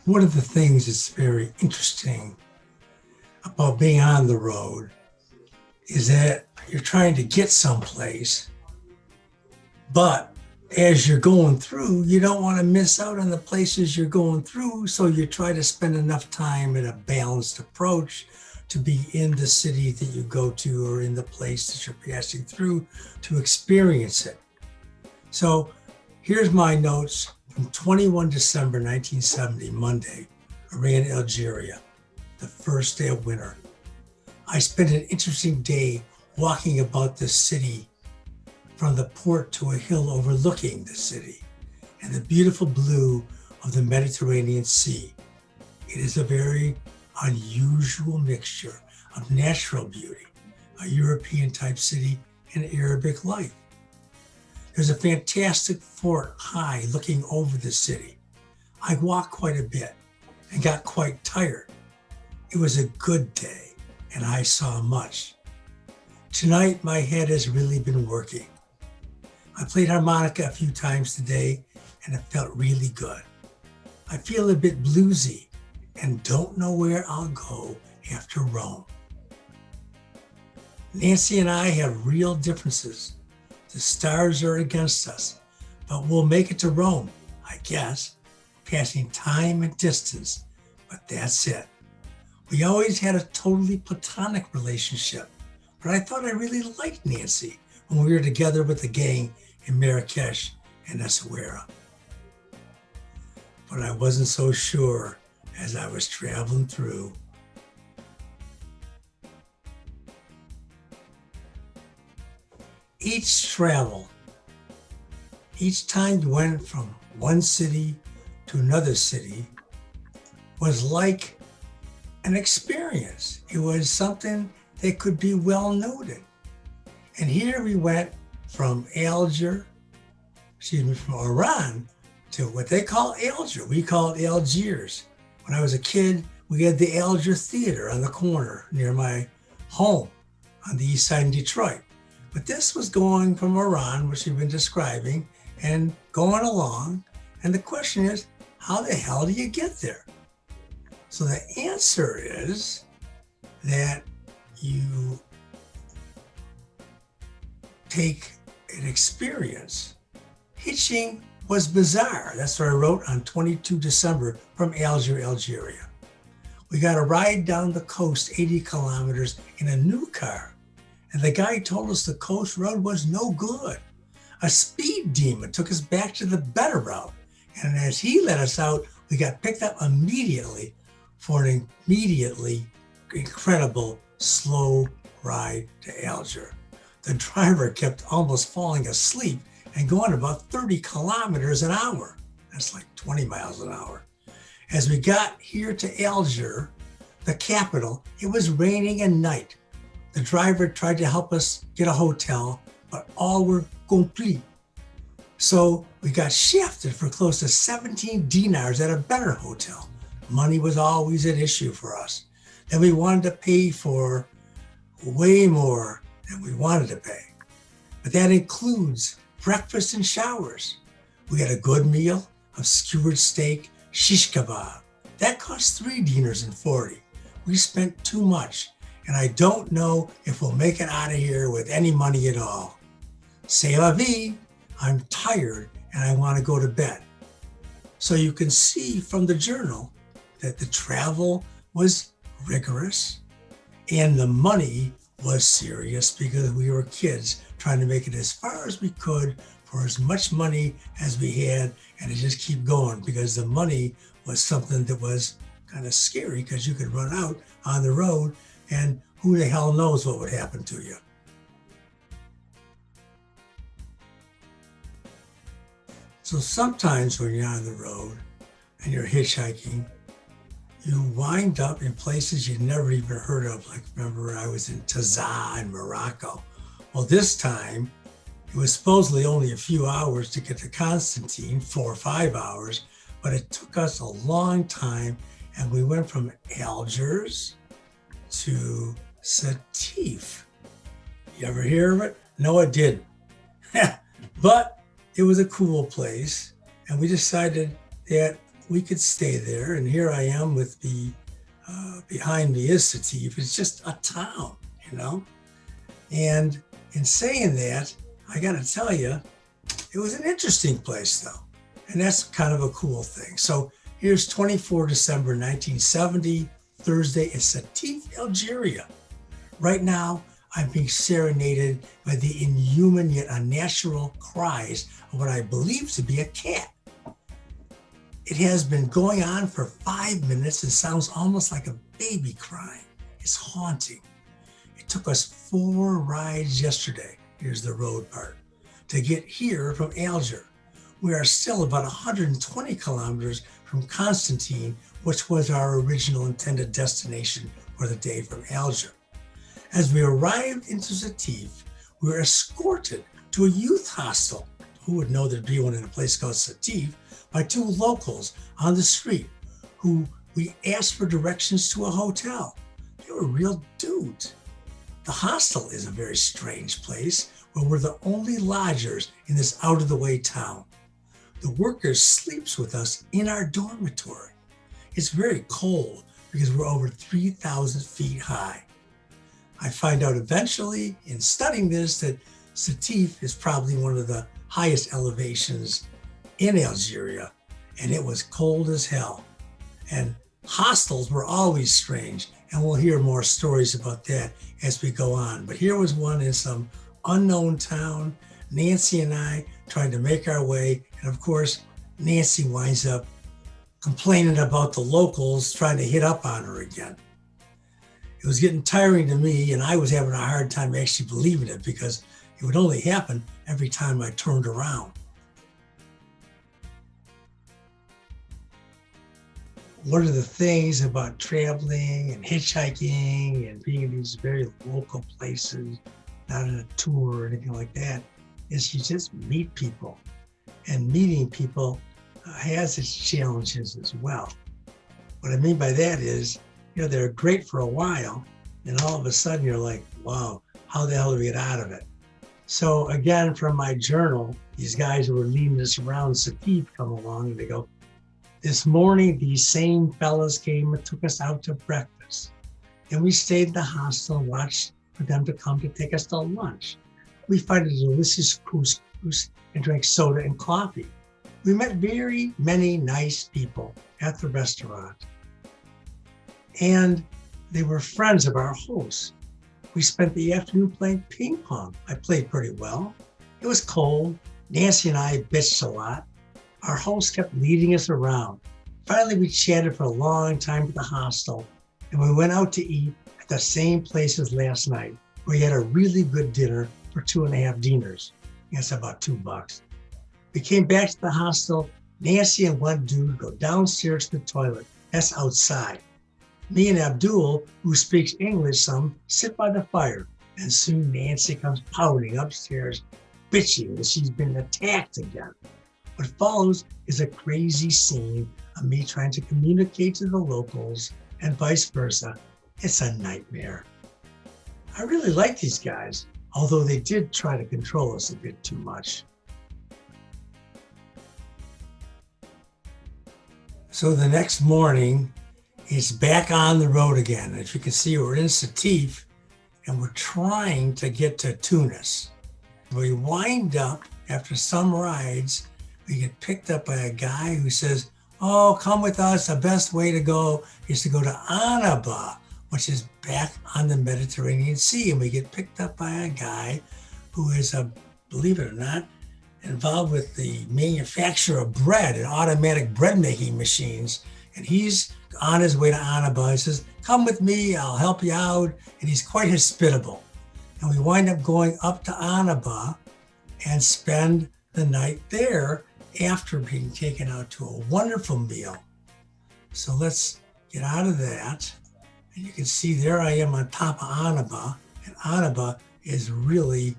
One of the things that's very interesting about being on the road is that you're trying to get someplace, but as you're going through, you don't want to miss out on the places you're going through. So you try to spend enough time in a balanced approach to be in the city that you go to or in the place that you're passing through to experience it. So here's my notes from 21 December 1970, Monday, Oran, Algeria, the first day of winter. I spent an interesting day walking about the city from the port to a hill overlooking the city and the beautiful blue of the Mediterranean Sea. It is a very unusual mixture of natural beauty, a European type city, and Arabic life. There's a fantastic fort high looking over the city. I walked quite a bit and got quite tired. It was a good day and I saw much. Tonight, my head has really been working. I played harmonica a few times today and it felt really good. I feel a bit bluesy and don't know where I'll go after Rome. Nancy and I have real differences. The stars are against us, but we'll make it to Rome, I guess, passing time and distance, but that's it. We always had a totally platonic relationship, but I thought I really liked Nancy when we were together with the gang in Marrakesh and Essaouira. But I wasn't so sure as I was traveling through. Each time you went from one city to another city was like an experience. It was something that could be well noted. And here we went from from Oran to what they call Alger. We call it Algiers. When I was a kid, we had the Alger Theater on the corner near my home on the east side in Detroit. But this was going from Oran, which we've been describing, and going along. And the question is, how the hell do you get there? So the answer is that you take an experience. Hitching was bizarre. That's what I wrote on 22 December from Alger, Algeria. We got a ride down the coast 80 kilometers in a new car. And the guy told us the coast road was no good. A speed demon took us back to the better route. And as he let us out, we got picked up immediately for an incredible slow ride to Alger. The driver kept almost falling asleep and going about 30 kilometers an hour. That's like 20 miles an hour. As we got here to Alger, the capital, it was raining at night. The driver tried to help us get a hotel, but all were complete. So we got shafted for close to 17 dinars at a better hotel. Money was always an issue for us. Then we wanted to pay for way more than we wanted to pay. But that includes breakfast and showers. We had a good meal of skewered steak, shish kebab. That cost 3 dinars and 40. We spent too much, and I don't know if we'll make it out of here with any money at all. C'est la vie. I'm tired and I want to go to bed. So you can see from the journal that the travel was rigorous and the money was serious because we were kids trying to make it as far as we could for as much money as we had and to just keep going, because the money was something that was kind of scary because you could run out on the road and who the hell knows what would happen to you. So sometimes when you're on the road and you're hitchhiking, you wind up in places you'd never even heard of. Like, remember, I was in Taza in Morocco. Well, this time, it was supposedly only a few hours to get to Constantine, 4 or 5 hours, but it took us a long time. And we went from Algiers to Setif. You ever hear of it? No, I didn't. But it was a cool place. And we decided that we could stay there. And here I am with the behind me is Setif. It's just a town, you know. And in saying that, I got to tell you, it was an interesting place though. And that's kind of a cool thing. So here's 24 December 1970, Thursday in Setif, Algeria. Right now, I'm being serenaded by the inhuman yet unnatural cries of what I believe to be a cat. It has been going on for 5 minutes and sounds almost like a baby crying. It's haunting. It took us 4 rides yesterday, here's the road part, to get here from Alger. We are still about 120 kilometers from Constantine, which was our original intended destination for the day from Alger. As we arrived into Setif, we were escorted to a youth hostel. Who would know there'd be one in a place called Setif? By 2 locals on the street who we asked for directions to a hotel. They were real dudes. The hostel is a very strange place where we're the only lodgers in this out-of-the-way town. The worker sleeps with us in our dormitory. It's very cold because we're over 3,000 feet high. I find out eventually in studying this that Setif is probably one of the highest elevations in Algeria, and it was cold as hell. And hostels were always strange, and we'll hear more stories about that as we go on. But here was one in some unknown town, Nancy and I trying to make our way, and of course, Nancy winds up complaining about the locals trying to hit up on her again. It was getting tiring to me, and I was having a hard time actually believing it because it would only happen every time I turned around. One of the things about traveling and hitchhiking and being in these very local places, not in a tour or anything like that, is you just meet people. And meeting people has its challenges as well. What I mean by that is, they're great for a while, and all of a sudden you're like, wow, how the hell do we get out of it? So again, from my journal, these guys who were leading us around Setif come along and they go, this morning, these same fellas came and took us out to breakfast. And we stayed in the hostel and watched for them to come to take us to lunch. We found a delicious couscous and drank soda and coffee. We met very many nice people at the restaurant. And they were friends of our hosts. We spent the afternoon playing ping pong. I played pretty well. It was cold. Nancy and I bitched a lot. Our host kept leading us around. Finally, we chatted for a long time at the hostel, and we went out to eat at the same place as last night. We had a really good dinner for 2.5 dinars. That's about $2. We came back to the hostel. Nancy and one dude go downstairs to the toilet. That's outside. Me and Abdul, who speaks English some, sit by the fire, and soon Nancy comes pouting upstairs, bitching that she's been attacked again. What follows is a crazy scene of me trying to communicate to the locals and vice versa. It's a nightmare. I really like these guys, although they did try to control us a bit too much. So the next morning, it's back on the road again. As you can see, we're in Setif and we're trying to get to Tunis. We wind up, after some rides, we get picked up by a guy who says, oh, come with us. The best way to go is to go to Annaba, which is back on the Mediterranean Sea. And we get picked up by a guy who is, believe it or not, involved with the manufacture of bread and automatic bread making machines. And he's on his way to Annaba. He says, come with me, I'll help you out. And he's quite hospitable. And we wind up going up to Annaba and spend the night there after being taken out to a wonderful meal. So let's get out of that. And you can see there I am on top of Annaba. And Annaba is really,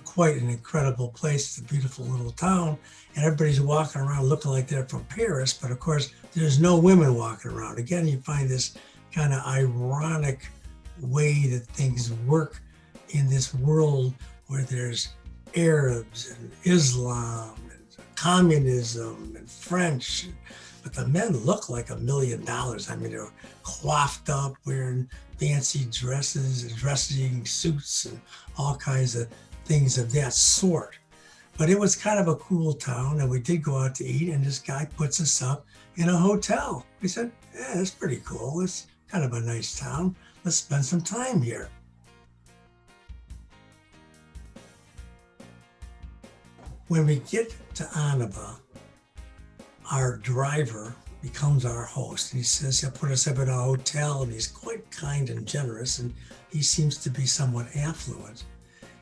quite an incredible place. It's a beautiful little town. And everybody's walking around looking like they're from Paris. But of course, there's no women walking around. Again, you find this kind of ironic way that things work in this world where there's Arabs and Islam and communism and French, but the men look like $1,000,000. I mean, they're coiffed up, wearing fancy dresses, dressing suits, and all kinds of things of that sort. But it was kind of a cool town, and we did go out to eat, and this guy puts us up in a hotel. We said, yeah, that's pretty cool. It's kind of a nice town. Let's spend some time here. When we get to Annaba, our driver becomes our host, and he says he'll put us up in a hotel, and he's quite kind and generous, and he seems to be somewhat affluent.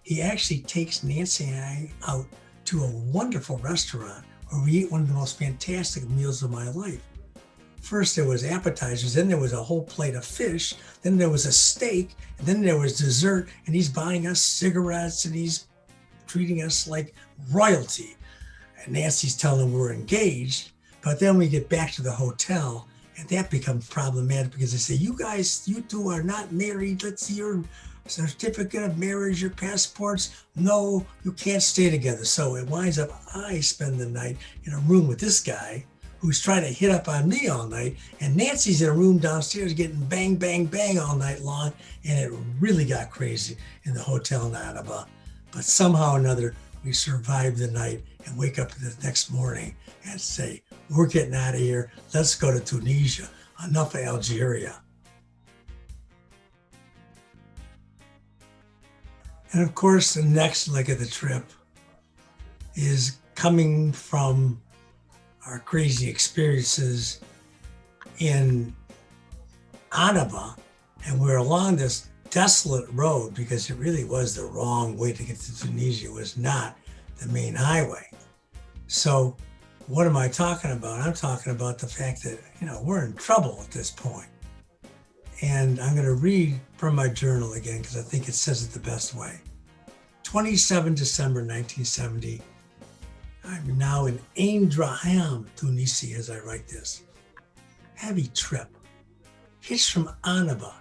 He actually takes Nancy and I out to a wonderful restaurant where we eat one of the most fantastic meals of my life. First there was appetizers, then there was a whole plate of fish, then there was a steak, and then there was dessert, and he's buying us cigarettes, and he's treating us like royalty. And Nancy's telling him we're engaged, but then we get back to the hotel, and that becomes problematic because they say, you two are not married. Let's see your certificate of marriage, your passports. No, you can't stay together. So it winds up, I spend the night in a room with this guy who's trying to hit up on me all night, and Nancy's in a room downstairs getting bang, bang, bang all night long, and it really got crazy in the hotel in Annaba. But somehow or another, we survived the night and wake up the next morning and say, we're getting out of here. Let's go to Tunisia. Enough of Algeria. And of course, the next leg of the trip is coming from our crazy experiences in Annaba, and we're along this desolate road because it really was the wrong way to get to Tunisia. It was not the main highway. So what am I talking about? I'm talking about the fact that, we're in trouble at this point. And I'm going to read from my journal again because I think it says it the best way. 27 December 1970. I'm now in Darahim, Tunisia, as I write this. Heavy trip. Hitched from Annaba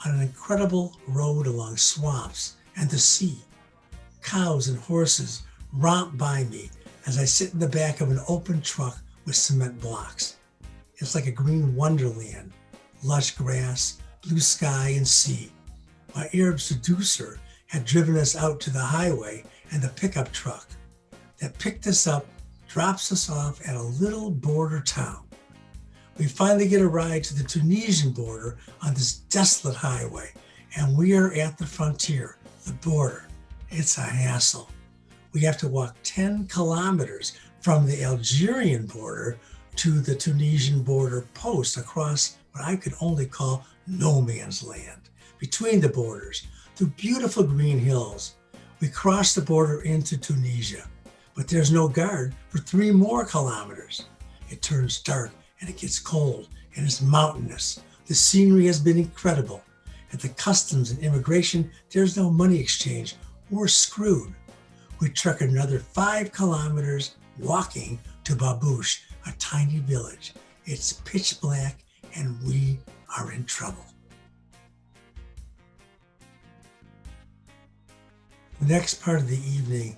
on an incredible road along swamps and the sea. Cows and horses romp by me as I sit in the back of an open truck with cement blocks. It's like a green wonderland, lush grass, blue sky, and sea. My Arab seducer had driven us out to the highway, and the pickup truck that picked us up drops us off at a little border town. We finally get a ride to the Tunisian border on this desolate highway, and we are at the frontier, the border. It's a hassle. We have to walk 10 kilometers from the Algerian border to the Tunisian border post across what I could only call no man's land. Between the borders, through beautiful green hills, we cross the border into Tunisia, but there's no guard for 3 more kilometers. It turns dark and it gets cold and it's mountainous. The scenery has been incredible. At the customs and immigration, there's no money exchange. We're screwed. We trek another 5 kilometers walking to Babouche, a tiny village. It's pitch black and we are in trouble. The next part of the evening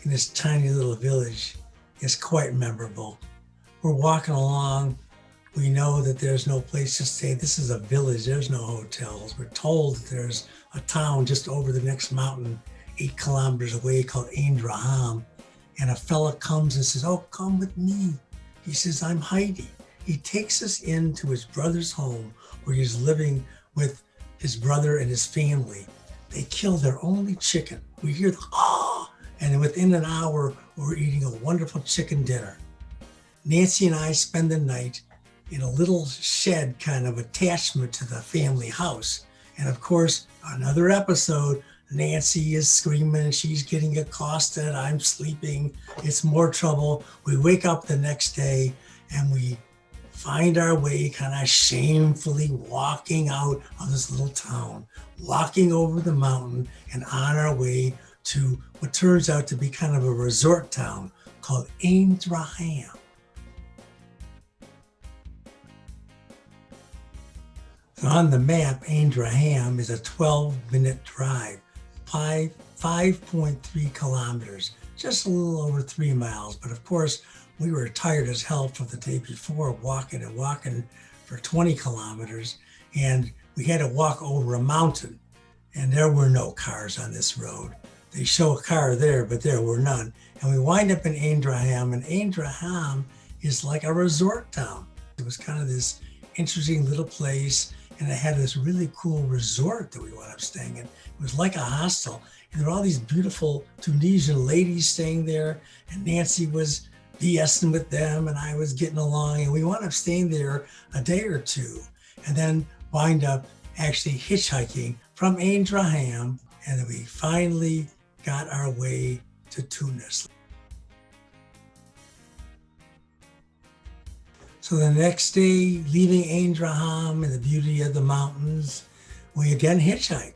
in this tiny little village is quite memorable. We're walking along. We know that there's no place to stay. This is a village. There's no hotels. We're told that there's a town just over the next mountain, 8 kilometers away, called Darahim. And a fella comes and says, oh, come with me. He says, I'm Heidi. He takes us into his brother's home where he's living with his brother and his family. They killed their only chicken. We hear the, and within an hour, we're eating a wonderful chicken dinner. Nancy and I spend the night in a little shed kind of attachment to the family house. And of course, another episode, Nancy is screaming, she's getting accosted, I'm sleeping, it's more trouble. We wake up the next day and we find our way kind of shamefully walking out of this little town, walking over the mountain and on our way to what turns out to be kind of a resort town called Darahim. So on the map, Darahim is a 12-minute drive, 5.3 kilometers just a little over 3 miles. But of course, we were tired as hell from the day before, walking and walking for 20 kilometers. And we had to walk over a mountain. And there were no cars on this road. They show a car there, but there were none. And we wind up in Darahim, and Darahim is like a resort town. It was kind of this interesting little place, and it had this really cool resort that we wound up staying in. It was like a hostel, and there were all these beautiful Tunisian ladies staying there, and Nancy was BSing with them, and I was getting along, and we wound up staying there a day or two, and then wind up actually hitchhiking from Darahim, and then we finally got our way to Tunis. So the next day, leaving Darahim and the beauty of the mountains, we again hitchhike.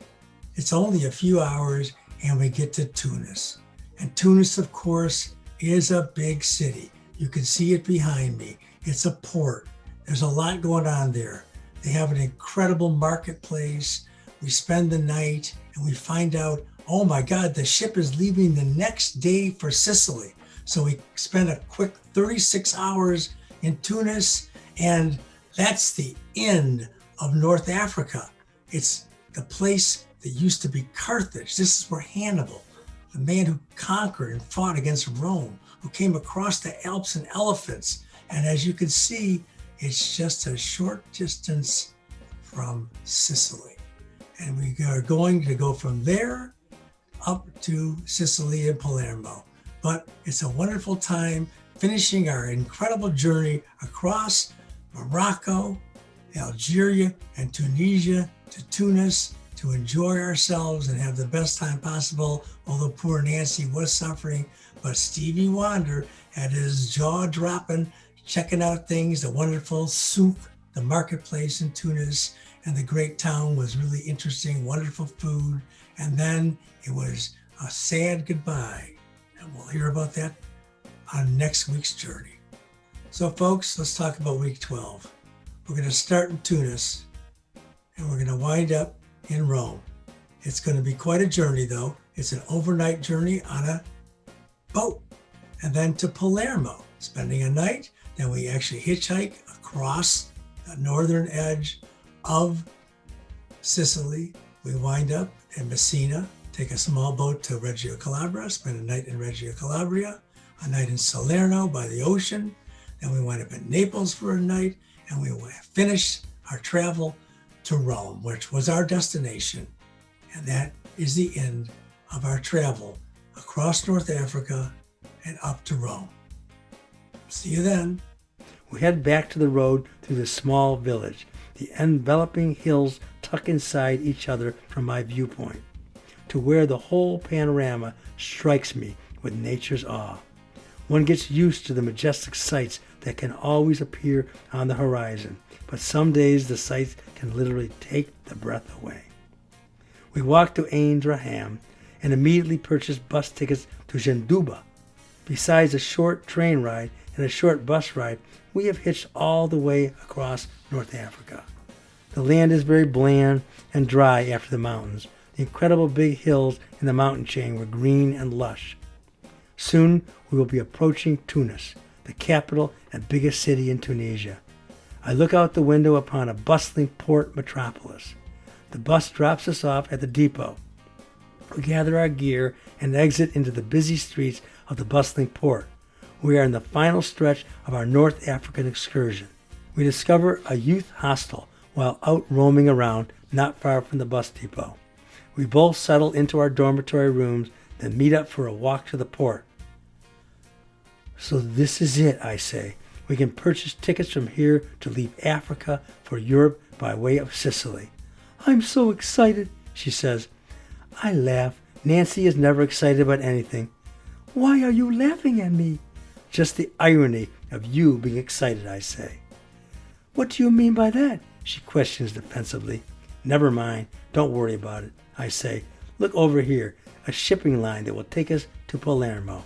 It's only a few hours and we get to Tunis. And Tunis, of course, is a big city. You can see it behind me. It's a port. There's a lot going on there. They have an incredible marketplace. We spend the night and we find out, oh my God, the ship is leaving the next day for Sicily. So we spend a quick 36 hours in Tunis, and that's the end of North Africa. It's the place that used to be Carthage. This is where Hannibal, the man who conquered and fought against Rome, who came across the Alps in elephants. And as you can see, it's just a short distance from Sicily. And we are going to go from there up to Sicily and Palermo. But it's a wonderful time finishing our incredible journey across Morocco, Algeria, and Tunisia to Tunis to enjoy ourselves and have the best time possible. Although poor Nancy was suffering, but Stevie Wander had his jaw dropping, checking out things, the wonderful souk, the marketplace in Tunis, and the great town was really interesting, wonderful food. And then it was a sad goodbye. And we'll hear about that on next week's journey. So folks, let's talk about week 12. We're going to start in Tunis and we're going to wind up in Rome. It's going to be quite a journey though. It's an overnight journey on a boat, and then to Palermo, spending a night. Then we actually hitchhike across the northern edge of Sicily. We wind up in Messina, take a small boat to Reggio Calabria, spend a night in Reggio Calabria, a night in Salerno by the ocean. Then we wind up in Naples for a night, and we finish our travel to Rome, which was our destination. And that is the end of our travel across North Africa and up to Rome. See you then. We head back to the road through the small village. The enveloping hills tuck inside each other from my viewpoint, to where the whole panorama strikes me with nature's awe. One gets used to the majestic sights that can always appear on the horizon, but some days the sights can literally take the breath away. We walk to Darahim and immediately purchase bus tickets to Jendouba. Besides a short train ride and a short bus ride, we have hitched all the way across North Africa. The land is very bland and dry after the mountains. The incredible big hills in the mountain chain were green and lush. Soon we will be approaching Tunis, the capital and biggest city in Tunisia. I look out the window upon a bustling port metropolis. The bus drops us off at the depot. We gather our gear and exit into the busy streets of the bustling port. We are in the final stretch of our North African excursion. We discover a youth hostel while out roaming around not far from the bus depot. We both settle into our dormitory rooms, then meet up for a walk to the port. So this is it, I say. We can purchase tickets from here to leave Africa for Europe by way of Sicily. I'm so excited, she says. I laugh. Nancy is never excited about anything. Why are you laughing at me? Just the irony of you being excited, I say. What do you mean by that? She questions defensively. Never mind. Don't worry about it, I say. Look over here, a shipping line that will take us to Palermo.